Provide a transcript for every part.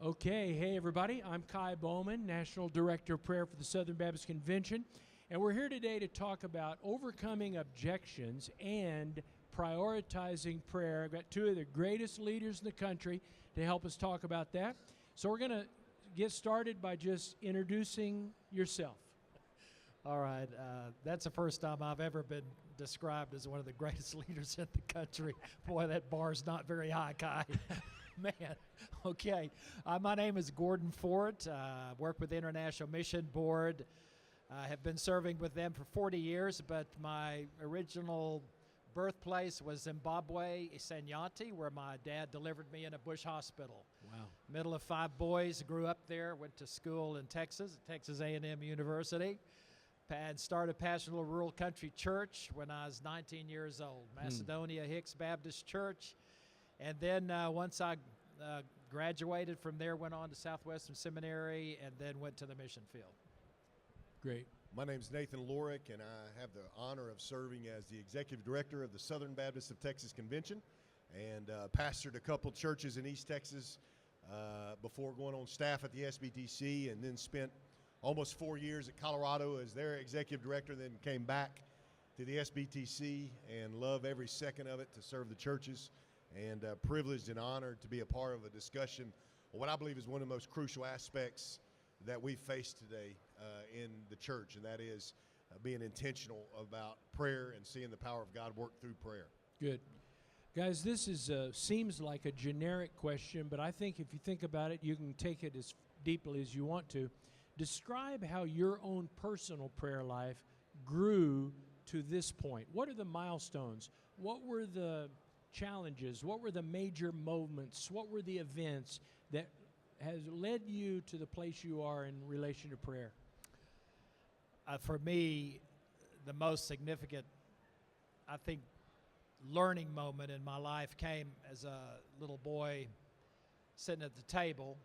Okay, hey everybody, I'm Kai Bowman, National Director of Prayer for the Southern Baptist Convention, and we're here today to talk about overcoming objections and prioritizing prayer. I've got two of the greatest leaders in the country to help us talk about that. So we're going to get started by just introducing yourself. All right, that's the first time I've ever been described as one of the greatest leaders in the country. Boy, that bar's not very high, Kai. Man, okay. My name is Gordon Fort. Work with the International Mission Board. I have been serving with them for 40 years, but my original birthplace was Zimbabwe, Isenyati, where my dad delivered me in a bush hospital. Wow. Middle of 5 boys, grew up there, went to school in Texas, Texas A&M University, and started pastoral rural country church when I was 19 years old, Macedonia Hicks Baptist Church. And then once I graduated from there, went on to Southwestern Seminary, and then went to the mission field. Great. My name's Nathan Lorick, and I have the honor of serving as the Executive Director of the Southern Baptist of Texas Convention, and pastored a couple churches in East Texas before going on staff at the SBTC, and then spent almost 4 years at Colorado as their Executive Director, then came back to the SBTC and love every second of it to serve the churches. And privileged and honored to be a part of a discussion on what I believe is one of the most crucial aspects that we face today in the church, and that is being intentional about prayer and seeing the power of God work through prayer. Good. Guys, this is seems like a generic question, but I think if you think about it, you can take it as deeply as you want to. Describe how your own personal prayer life grew to this point. What are the milestones? What were the challenges? What were the major moments? What were the events that has led you to the place you are in relation to prayer? For me, the most significant, I think, learning moment in my life came as a little boy sitting at the table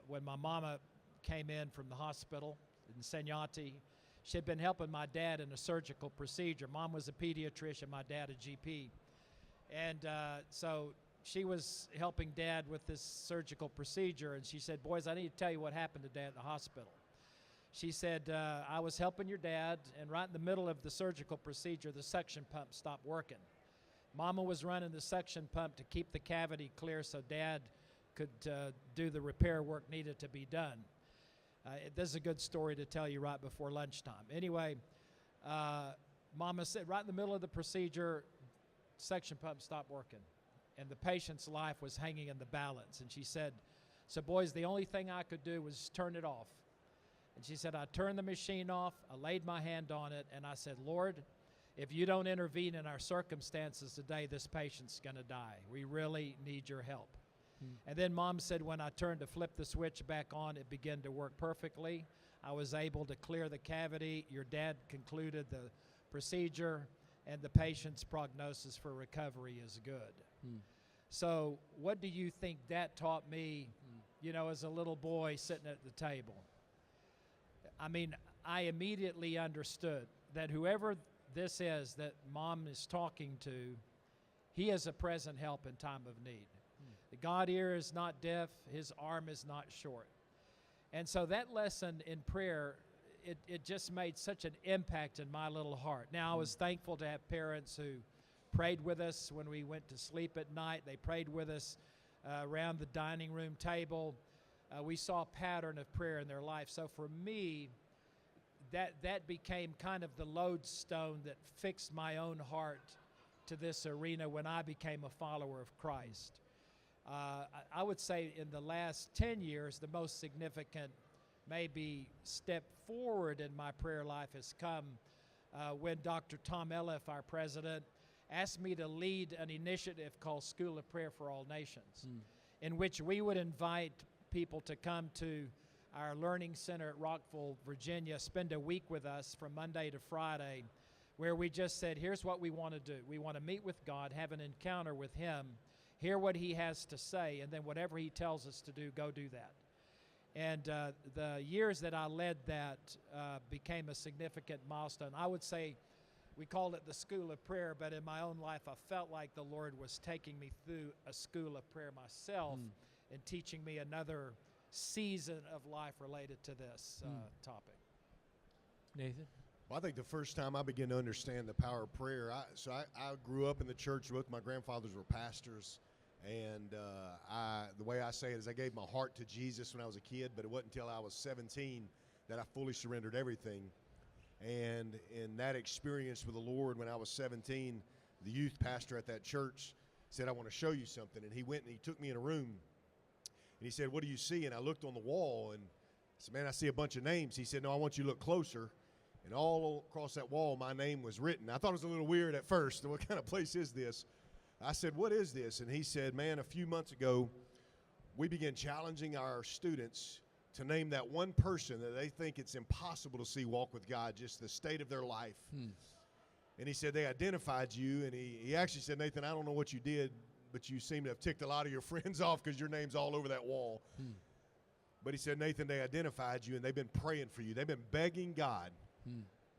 when my mama came in from the hospital in Senyati. She had been helping my dad in a surgical procedure. Mom was a pediatrician, my dad a GP. And so she was helping Dad with this surgical procedure, and she said, "Boys, I need to tell you what happened to Dad at the hospital." She said, "I was helping your dad, and right in the middle of the surgical procedure, the suction pump stopped working. Mama was running the suction pump to keep the cavity clear so Dad could do the repair work needed to be done." This is a good story to tell you right before lunchtime. Anyway, Mama said right in the middle of the procedure, suction pump stopped working, and the patient's life was hanging in the balance. And she said, "So boys, the only thing I could do was turn it off." And she said, "I turned the machine off, I laid my hand on it, and I said, 'Lord, if you don't intervene in our circumstances today, this patient's going to die. We really need your help.'" And then Mom said, when I turned to flip the switch back on, it began to work perfectly. I was able to clear the cavity. Your dad concluded the procedure, and the patient's prognosis for recovery is good. So what do you think that taught me, as a little boy sitting at the table? I mean, I immediately understood that whoever this is that Mom is talking to, he is a present help in time of need. The God ear is not deaf, his arm is not short. And so that lesson in prayer, it just made such an impact in my little heart. Now, I was thankful to have parents who prayed with us when we went to sleep at night. They prayed with us around the dining room table. We saw a pattern of prayer in their life. So for me, that became kind of the lodestone that fixed my own heart to this arena when I became a follower of Christ. I would say in the last 10 years, the most significant maybe step forward in my prayer life has come when Dr. Tom Elliff, our president, asked me to lead an initiative called School of Prayer for All Nations, in which we would invite people to come to our learning center at Rockville, Virginia, spend a week with us from Monday to Friday, where we just said, here's what we want to do. We want to meet with God, have an encounter with him, hear what he has to say, and then whatever he tells us to do, go do that. And the years that I led that became a significant milestone. I would say we called it the School of Prayer, but in my own life, I felt like the Lord was taking me through a school of prayer myself and teaching me another season of life related to this topic. Nathan? Well, I think the first time I began to understand the power of prayer, I grew up in the church. Both my grandfathers were pastors, and the way I say it is I gave my heart to Jesus when I was a kid, but it wasn't until I was 17 that I fully surrendered everything. And in that experience with the Lord when I was 17, the youth pastor at that church said, "I want to show you something." And he went and he took me in a room, and he said, "What do you see?" And I looked on the wall, and I said, "Man, I see a bunch of names." He said, "No, I want you to look closer." And all across that wall, my name was written. I thought it was a little weird at first. What kind of place is this? I said, "What is this?" And he said, "Man, a few months ago, we began challenging our students to name that one person that they think it's impossible to see walk with God, just the state of their life." And he said, "They identified you." And he actually said, "Nathan, I don't know what you did, but you seem to have ticked a lot of your friends off because your name's all over that wall." But he said, "Nathan, they identified you, and they've been praying for you. They've been begging God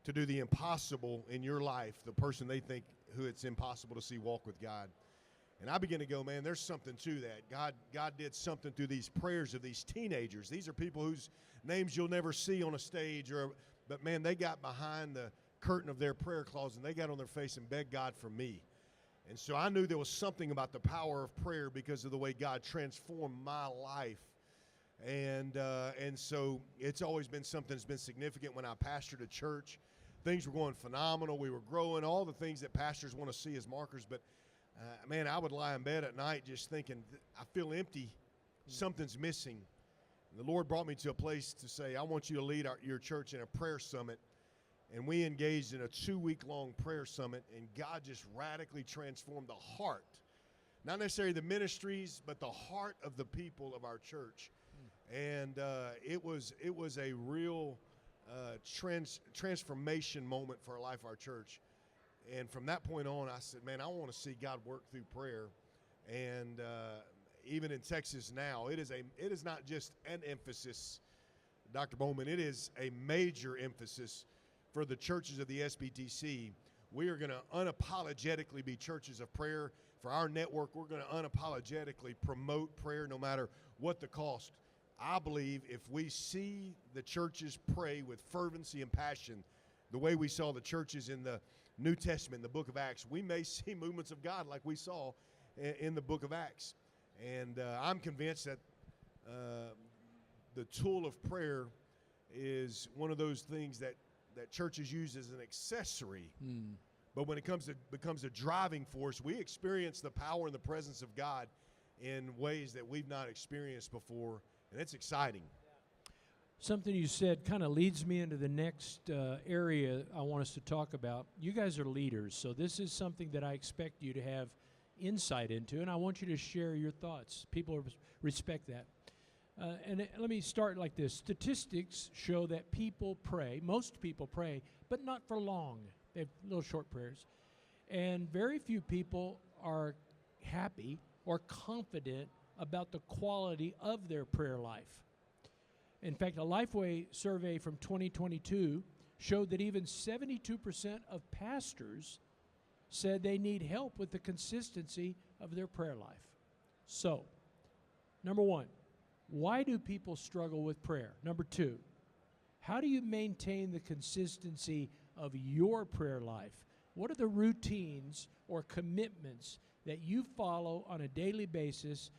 to do the impossible in your life, the person they think who it's impossible to see walk with God." And I began to go, man, there's something to that. God did something through these prayers of these teenagers. These are people whose names you'll never see on a stage, but man, they got behind the curtain of their prayer closet, and they got on their face and begged God for me. And so I knew there was something about the power of prayer because of the way God transformed my life. And so it's always been something that's been significant. When I pastored a church, things were going phenomenal. We were growing, all the things that pastors want to see as markers. But, man, I would lie in bed at night just thinking, I feel empty. Something's missing. And the Lord brought me to a place to say, I want you to lead your church in a prayer summit. And we engaged in a 2-week-long prayer summit, and God just radically transformed the heart, not necessarily the ministries, but the heart of the people of our church. And it was a real transformation moment for our life, our church. And from that point on, I said, man, I want to see God work through prayer. And even in Texas now, it is not just an emphasis, Dr. Bowman, it is a major emphasis for the churches of the SBTC. We are going to unapologetically be churches of prayer. For our network, we're going to unapologetically promote prayer no matter what the cost. I believe if we see the churches pray with fervency and passion, the way we saw the churches in the New Testament, the book of Acts, we may see movements of God like we saw in the book of Acts. And I'm convinced that the tool of prayer is one of those things that churches use as an accessory. But when it becomes a driving force, we experience the power and the presence of God in ways that we've not experienced before, and it's exciting. Something you said kind of leads me into the next area I want us to talk about. You guys are leaders, so this is something that I expect you to have insight into, and I want you to share your thoughts. People respect that. And let me start like this. Statistics show that people pray, most people pray, but not for long. They have little short prayers. And very few people are happy or confident about the quality of their prayer life. In fact, a Lifeway survey from 2022 showed that even 72% of pastors said they need help with the consistency of their prayer life. So, number one, why do people struggle with prayer? Number two, how do you maintain the consistency of your prayer life? What are the routines or commitments that you follow on a daily basis,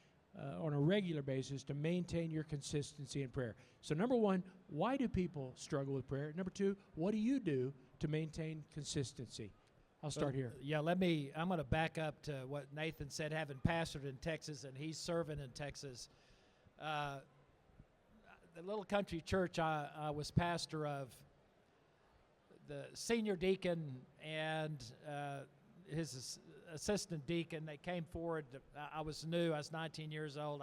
on a regular basis, to maintain your consistency in prayer? So number one, why do people struggle with prayer? Number two, what do you do to maintain consistency? I'll start here. Yeah, I'm going to back up to what Nathan said, having pastored in Texas, and he's serving in Texas. The little country church I was pastor of, the senior deacon and his assistant deacon, they came forward. I was new. I was 19 years old.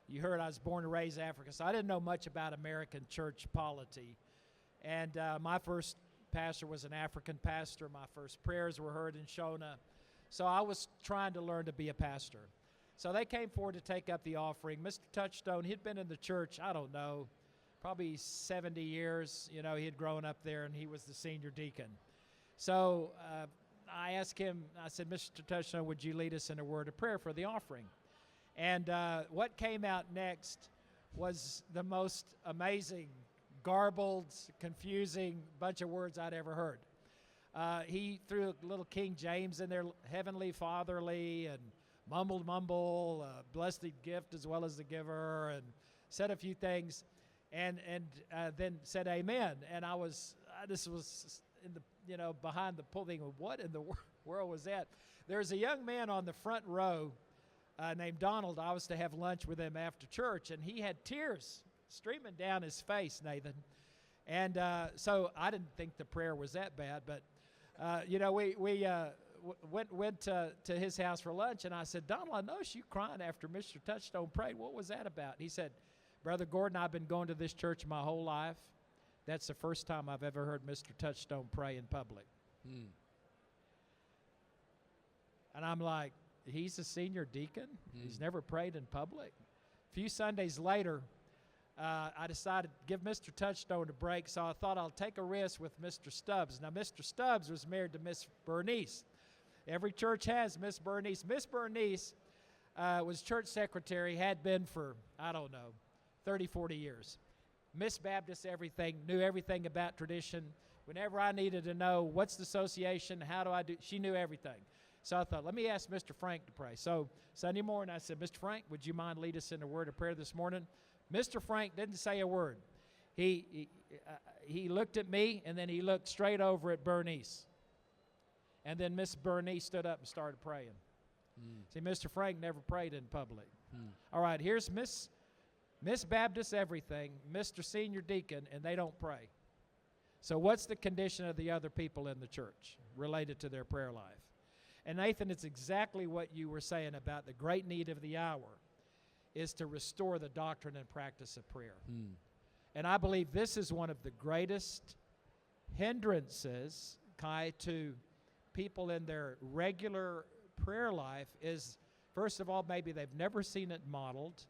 You heard I was born and raised in Africa, so I didn't know much about American church polity. And my first pastor was an African pastor. My first prayers were heard in Shona. So I was trying to learn to be a pastor. So they came forward to take up the offering. Mr. Touchstone, he'd been in the church, I don't know, probably 70 years. You know, he had grown up there, and he was the senior deacon. So I asked him, I said, Mr. Touchstone, would you lead us in a word of prayer for the offering? And what came out next was the most amazing, garbled, confusing bunch of words I'd ever heard. He threw a little King James in there, heavenly, fatherly, and mumble, blessed the gift as well as the giver, and said a few things, and then said amen. And I was, this was in the, behind the pulpit, what in the world was that? There's a young man on the front row named Donald. I was to have lunch with him after church, and he had tears streaming down his face, Nathan. And so I didn't think the prayer was that bad, but we went to his house for lunch, and I said, Donald, I noticed you crying after Mr. Touchstone prayed. What was that about? He said, Brother Gordon, I've been going to this church my whole life. That's the first time I've ever heard Mr. Touchstone pray in public. And I'm like, he's a senior deacon? He's never prayed in public? A few Sundays later, I decided to give Mr. Touchstone a break, so I thought I'll take a risk with Mr. Stubbs. Now, Mr. Stubbs was married to Miss Bernice. Every church has Miss Bernice. Miss Bernice was church secretary, had been for, 30, 40 years. Miss Baptist everything, knew everything about tradition. Whenever I needed to know what's the association, how do I do, she knew everything. So I thought, let me ask Mr. Frank to pray. So Sunday morning I said, Mr. Frank, would you mind lead us in a word of prayer this morning? Mr. Frank didn't say a word. He looked at me, and then he looked straight over at Bernice. And then Miss Bernice stood up and started praying. See, Mr. Frank never prayed in public. All right, here's Miss Baptist everything, Mr. Senior Deacon, and they don't pray. So what's the condition of the other people in the church related to their prayer life? And Nathan, it's exactly what you were saying about the great need of the hour is to restore the doctrine and practice of prayer. And I believe this is one of the greatest hindrances, Kai, to people in their regular prayer life is, first of all, maybe they've never seen it modeled.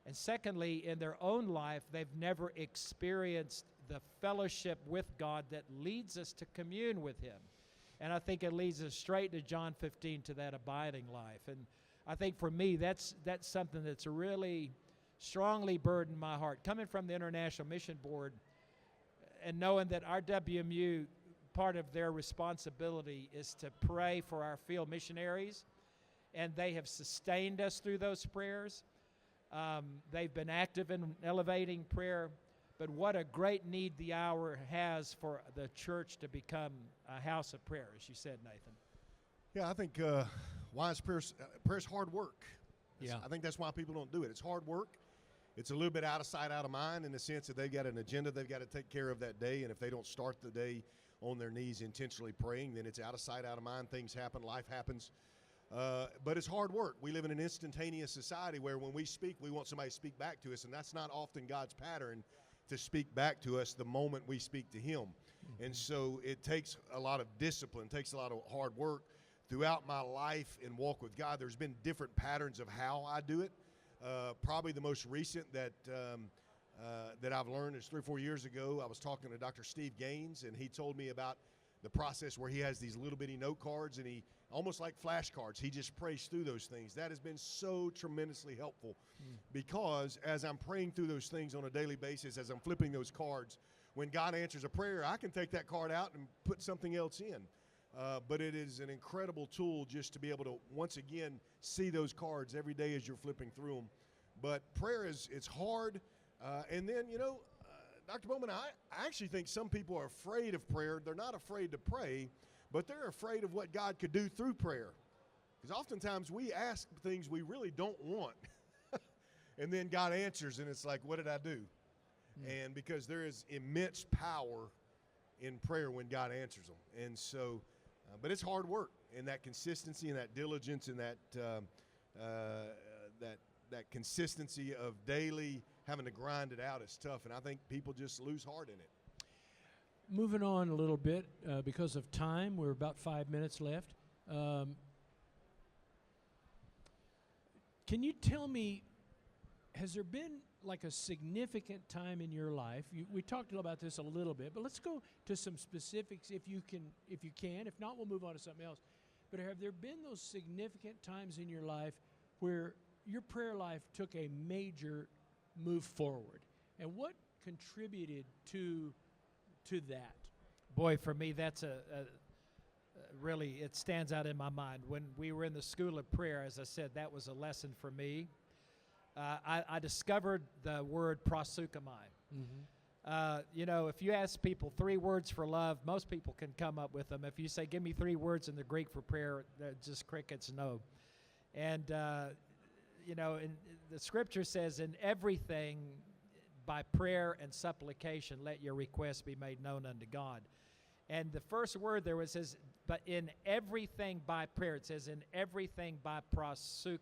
And secondly, in their own life, they've never experienced the fellowship with God that leads us to commune with Him. And I think it leads us straight to John 15, to that abiding life. And I think for me, that's something that's really strongly burdened my heart. Coming from the International Mission Board and knowing that our WMU, part of their responsibility is to pray for our field missionaries, and they have sustained us through those prayers. They've been active in elevating prayer, but what a great need the hour has for the church to become a house of prayer, as you said, Nathan. Yeah, I think wise prayer's hard work. Yeah. I think that's why people don't do it. It's hard work. It's a little bit out of sight, out of mind, in the sense that they've got an agenda they've got to take care of that day, and if they don't start the day on their knees intentionally praying, then it's out of sight, out of mind. Things happen, life happens. But it's hard work. We live in an instantaneous society where when we speak, we want somebody to speak back to us, and that's not often God's pattern, to speak back to us the moment we speak to Him. And so it takes a lot of discipline, takes a lot of hard work. Throughout my life and walk with God, there's been different patterns of how I do it. Probably the most recent that I've learned is 3 or 4 years ago. I was talking to Dr. Steve Gaines, and he told me about the process where he has these little bitty note cards, and he, almost like flashcards, he just prays through those things. That has been so tremendously helpful because as I'm praying through those things on a daily basis, as I'm flipping those cards, when God answers a prayer, I can take that card out and put something else in. But it is an incredible tool just to be able to, once again, see those cards every day as you're flipping through them. But prayer it's hard. And then, Dr. Bowman, I actually think some people are afraid of prayer. They're not afraid to pray, but they're afraid of what God could do through prayer. Because oftentimes we ask things we really don't want. And then God answers, and it's like, what did I do? And because there is immense power in prayer when God answers them. And so, but it's hard work, and that consistency and that diligence and that consistency of daily having to grind it out is tough, and I think people just lose heart in it. Moving on a little bit, because of time, we're about 5 minutes left. Can you tell me, has there been like a significant time in your life? We talked about this a little bit, but let's go to some specifics if you can. If not, we'll move on to something else. But have there been those significant times in your life where your prayer life took a major move forward. And what contributed to that? Boy, for me, that's a really, it stands out in my mind. When we were in the school of prayer, as I said, that was a lesson for me. I discovered the word proseuchomai. If you ask people 3 words for love, most people can come up with them. If you say, give me 3 words in the Greek for prayer, they're just crickets, no. And, and the scripture says, in everything, by prayer and supplication, let your requests be made known unto God. And the first word there was says, but in everything by prayer. It says, in everything by proseuchomai.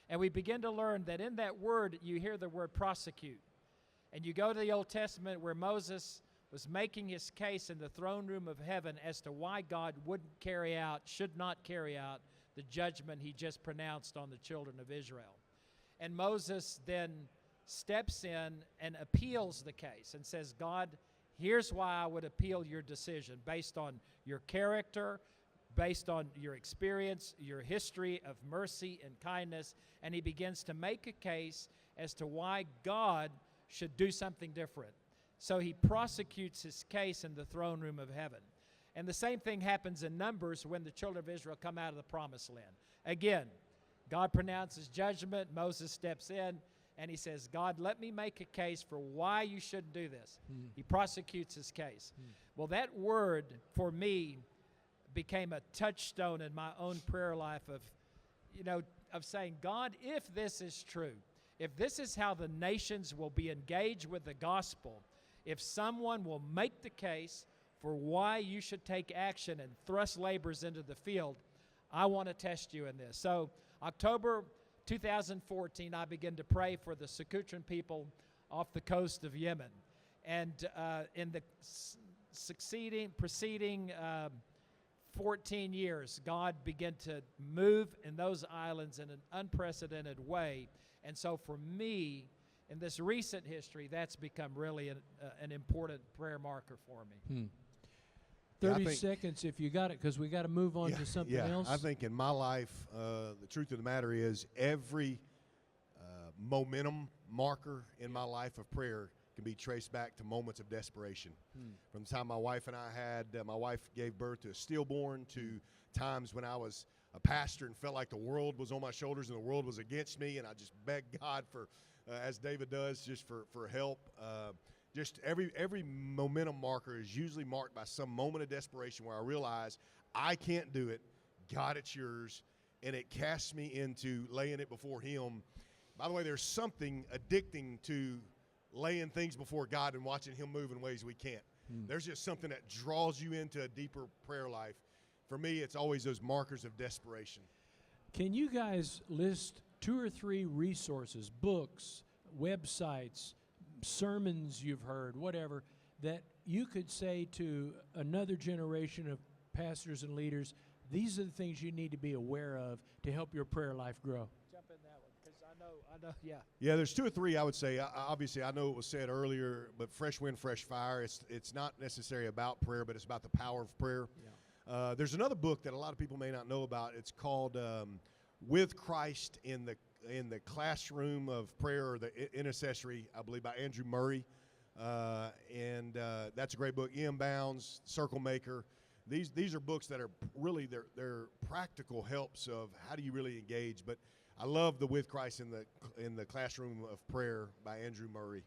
And we begin to learn that in that word, you hear the word prosecute. And you go to the Old Testament where Moses was making his case in the throne room of heaven as to why God should not carry out the judgment he just pronounced on the children of Israel. And Moses then steps in and appeals the case and says, God, here's why I would appeal your decision based on your character, based on your experience, your history of mercy and kindness. And he begins to make a case as to why God should do something different. So he prosecutes his case in the throne room of heaven. And the same thing happens in Numbers when the children of Israel come out of the promised land. Again, God pronounces judgment, Moses steps in, and he says, God, let me make a case for why you shouldn't do this. He prosecutes his case. Well, that word, for me, became a touchstone in my own prayer life of saying, God, if this is true, if this is how the nations will be engaged with the gospel, if someone will make the case for why you should take action and thrust laborers into the field, I want to test you in this. So October 2014, I began to pray for the Sakutran people off the coast of Yemen. And in the preceding 14 years, God began to move in those islands in an unprecedented way. And so for me, in this recent history, that's become really an important prayer marker for me. 30 seconds if you got it, because we got to move on to something else. I think in my life, the truth of the matter is every momentum marker in my life of prayer can be traced back to moments of desperation. From the time my wife and I had, my wife gave birth to a stillborn, to times when I was a pastor and felt like the world was on my shoulders and the world was against me, and I just begged God for, as David does, just for help. Just every momentum marker is usually marked by some moment of desperation where I realize I can't do it. God, it's yours. And it casts me into laying it before him. By the way, there's something addicting to laying things before God and watching him move in ways we can't. There's just something that draws you into a deeper prayer life. For me, it's always those markers of desperation. Can you guys list 2 or 3 resources, books, websites, sermons you've heard, whatever, that you could say to another generation of pastors and leaders, these are the things you need to be aware of to help your prayer life grow? Jump in that one, because I know, yeah. Yeah, there's 2 or 3 I would say. Obviously, I know it was said earlier, but Fresh Wind, Fresh Fire, it's not necessarily about prayer, but it's about the power of prayer. Yeah. There's another book that a lot of people may not know about. It's called With Christ in the Classroom of Prayer, or the Intercessory, I believe, by Andrew Murray. And that's a great book. E.M. Bounds, Circle Maker. These are books that are really, they're practical helps of how do you really engage. But I love the With Christ in the Classroom of Prayer by Andrew Murray.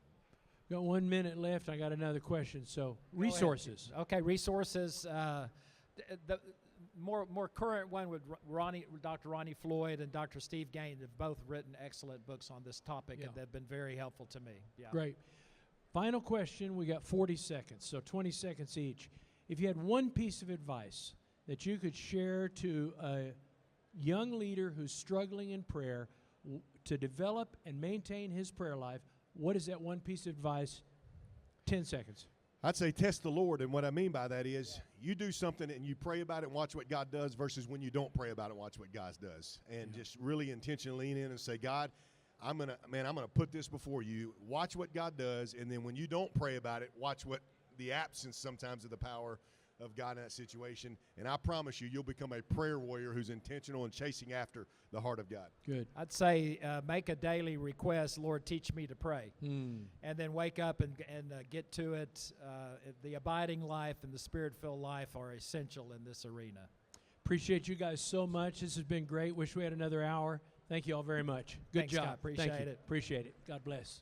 Got 1 minute left. I got another question. So resources. Okay, resources. The more current one with Dr. Ronnie Floyd and Dr. Steve Gain have both written excellent books on this topic, and they've been very helpful to me. Yeah. Great. Final question. We got 40 seconds, so 20 seconds each. If you had one piece of advice that you could share to a young leader who's struggling in prayer to develop and maintain his prayer life, what is that one piece of advice? 10 seconds. I'd say test the Lord, and what I mean by that is you do something and you pray about it and watch what God does versus when you don't pray about it and watch what God does. And just really intentionally lean in and say, God, I'm gonna put this before you. Watch what God does, and then when you don't pray about it, watch what the absence sometimes of the power of God in that situation. And I promise you, you'll become a prayer warrior who's intentional and chasing after the heart of God. Good. I'd say make a daily request, Lord, teach me to pray. And then wake up and get to it. The abiding life and the Spirit-filled life are essential in this arena. Appreciate you guys so much. This has been great. Wish we had another hour. Thank you all very much. Good Thanks, job. Scott. Appreciate Thank you. it. Appreciate it. God bless.